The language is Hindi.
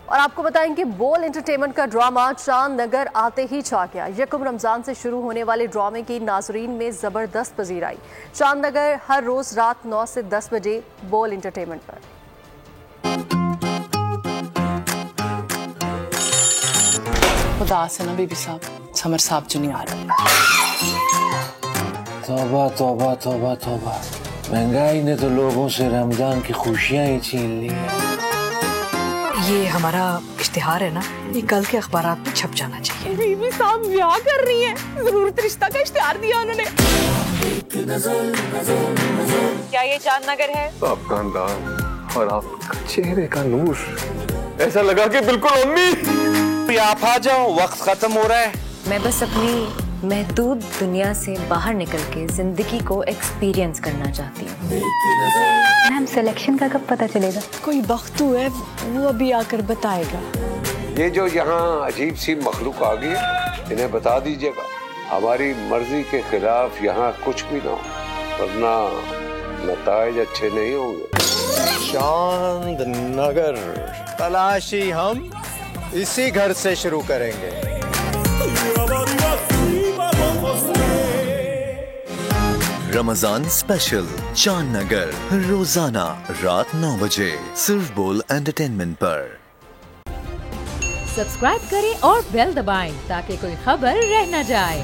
और आपको बताएं कि बोल एंटरटेनमेंट का ड्रामा चांद नगर आते ही छा गया। यकम रमजान से शुरू होने वाले ड्रामे की नाजरीन में जबरदस्त पजीराई। चांद नगर हर रोज रात 9 से 10 बजे बोल एंटरटेनमेंट पर। उदास है ना बीबी साहब, समर साहब जो नहीं आ रहा। तौबा तौबा तौबा तौबा, महंगाई ने तो लोगों से रमजान की खुशियां ही छीन ली हैं। ये हमारा इश्तिहार है ना, ये कल के अखबारात में छप जाना चाहिए। बीबी साहब ब्याह कर रही हैं, जरूरत रिश्ता का इश्तिहार दिया उन्होंने। क्या ये चांद नगर है? आपका अंदाज और आपका चेहरे का नूर ऐसा लगा कि बिल्कुल अम्मी। आप आ जाओ, वक्त खत्म हो रहा है। मैं बस अपनी महदूद दुनिया से बाहर निकल के जिंदगी को एक्सपीरियंस करना चाहती हूँ। मैम सिलेक्शन का कब पता चलेगा? कोई बख्तू है, वो अभी आकर बताएगा। ये जो यहाँ अजीब सी मखलूक आ गई है, इन्हें बता दीजिएगा हमारी मर्जी के खिलाफ यहाँ कुछ भी ना हो, वरना नताइज अच्छे नहीं होंगे। चांद नगर तलाशी हम इसी घर से शुरू करेंगे। रमजान स्पेशल चांद नगर रोजाना रात 9 बजे सिर्फ बोल एंटरटेनमेंट पर। सब्सक्राइब करें और बेल दबाएं ताकि कोई खबर रह न जाए।